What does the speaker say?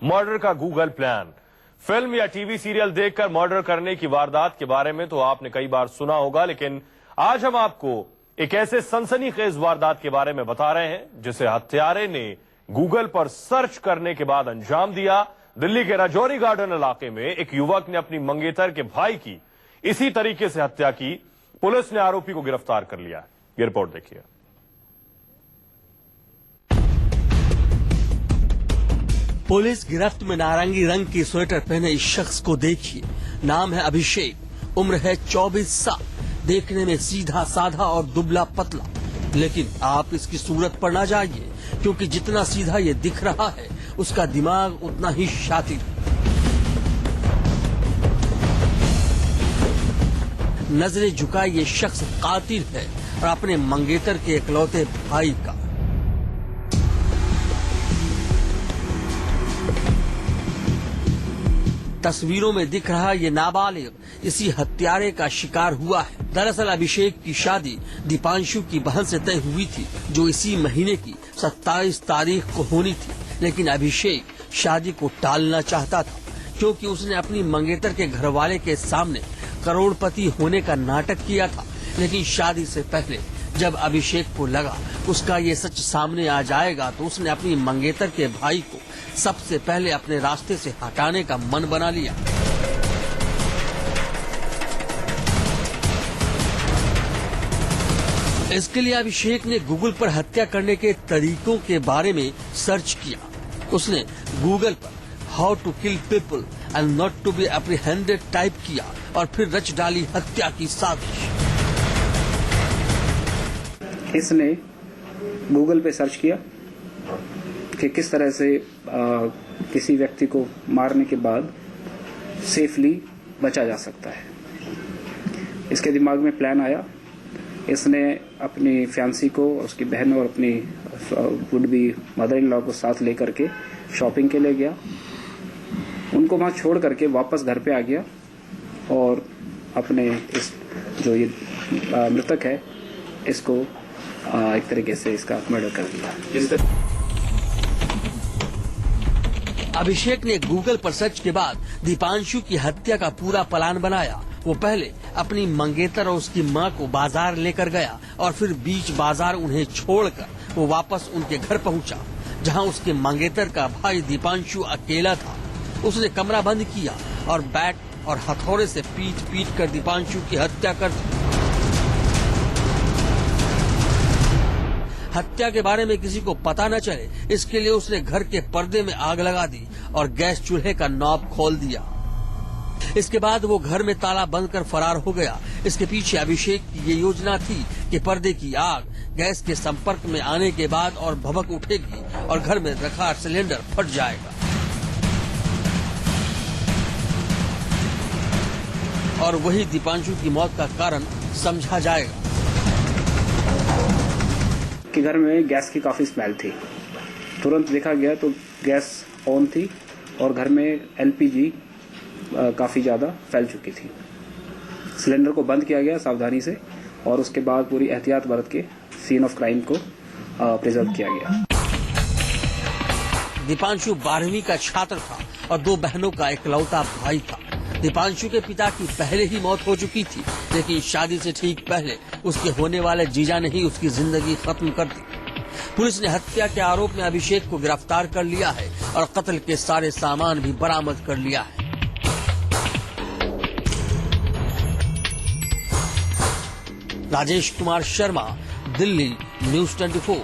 Murder का Google plan. Film या TV serial देखकर मर्डर करने की वारदात के बारे में तो आपने कई बार सुना होगा, लेकिन आज हम आपको एक ऐसे सनसनीखेज वारदात के बारे में बता रहे हैं जिसे हत्यारे ने गूगल पर सर्च करने के बाद अंजाम दिया। दिल्ली के राजौरी गार्डन इलाके में एक युवक ने अपनी मंगेतर के भाई की इसी तरीके से हत्या की। पुलिस ने आरोपी को गिरफ्तार कर लिया है। ये रिपोर्ट देखिए। पुलिस गिरफ्त में नारंगी रंग की स्वेटर पहने इस शख्स को देखिए। नाम है अभिषेक, उम्र है 24 साल। देखने में सीधा साधा और दुबला पतला, लेकिन आप इसकी सूरत पर ना जाइए, क्योंकि जितना सीधा ये दिख रहा है उसका दिमाग उतना ही शातिर। नजरें झुकाए ये शख्स कातिल है और अपने मंगेतर के इकलौते भाई का। तस्वीरों में दिख रहा ये नाबालिग इसी हत्यारे का शिकार हुआ है। दरअसल अभिषेक की शादी दीपांशु की बहन से तय हुई थी, जो इसी महीने की 27 तारीख को होनी थी। लेकिन अभिषेक शादी को टालना चाहता था, क्योंकि उसने अपनी मंगेतर के घरवाले के सामने करोड़पति होने का नाटक किया था। लेकिन शादी से पहले जब अभिषेक को लगा उसका ये सच सामने आ जाएगा, तो उसने अपनी मंगेतर के भाई को सबसे पहले अपने रास्ते से हटाने का मन बना लिया। इसके लिए अभिषेक ने गूगल पर हत्या करने के तरीकों के बारे में सर्च किया। उसने गूगल पर how to kill people and not to be apprehended type किया और फिर रच डाली हत्या की साजिश। इसने गूगल पे सर्च किया कि किस तरह से किसी व्यक्ति को मारने के बाद सेफली बचा जा सकता है। इसके दिमाग में प्लान आया। इसने अपनी फियांसी को, उसकी बहन और अपनी would be mother in law को साथ लेकर के शॉपिंग के लिए गया। उनको वहां छोड़ करके वापस घर पे आ गया और अपने इस जो ये मृतक है इसको एक तरीके से इसका मर्डर कर दिया। अभिषेक ने गूगल पर सर्च के बाद दीपांशु की हत्या का पूरा प्लान बनाया। वो पहले अपनी मंगेतर और उसकी मां को बाजार लेकर गया और फिर बीच बाजार उन्हें छोड़कर वो वापस उनके घर पहुंचा, जहां उसके मंगेतर का भाई दीपांशु अकेला था। उसने कमरा बंद किया और बैट और हथौड़े से पीट कर दीपांशु की हत्या कर दी। हत्या के बारे में किसी को पता न चले, इसके लिए उसने घर के पर्दे में आग लगा दी और गैस चूल्हे का नॉब खोल दिया। इसके बाद वो घर में ताला बंद कर फरार हो गया। इसके पीछे अभिषेक की ये योजना थी कि पर्दे की आग गैस के संपर्क में आने के बाद और भभक उठेगी और घर में रखा सिलेंडर फट जाएगा और वही दीपांशु की मौत का कारण समझा जाएगा। कि घर में गैस की काफी स्मेल थी। तुरंत देखा गया तो गैस ऑन थी और घर में एलपीजी काफी ज्यादा फैल चुकी थी। सिलेंडर को बंद किया गया सावधानी से और उसके बाद पूरी एहतियात बरत के सीन ऑफ क्राइम को प्रिजर्व किया गया। दीपांशु 12वीं का छात्र था और 2 बहनों का इकलौता भाई था। दीपांशु के पिता की पहले ही मौत हो चुकी थी, लेकिन शादी से ठीक पहले उसके होने वाले जीजा ने ही उसकी जिंदगी खत्म कर दी। पुलिस ने हत्या के आरोप में अभिषेक को गिरफ्तार कर लिया है और कत्ल के सारे सामान भी बरामद कर लिया है। राजेश कुमार शर्मा, दिल्ली, न्यूज़ 24।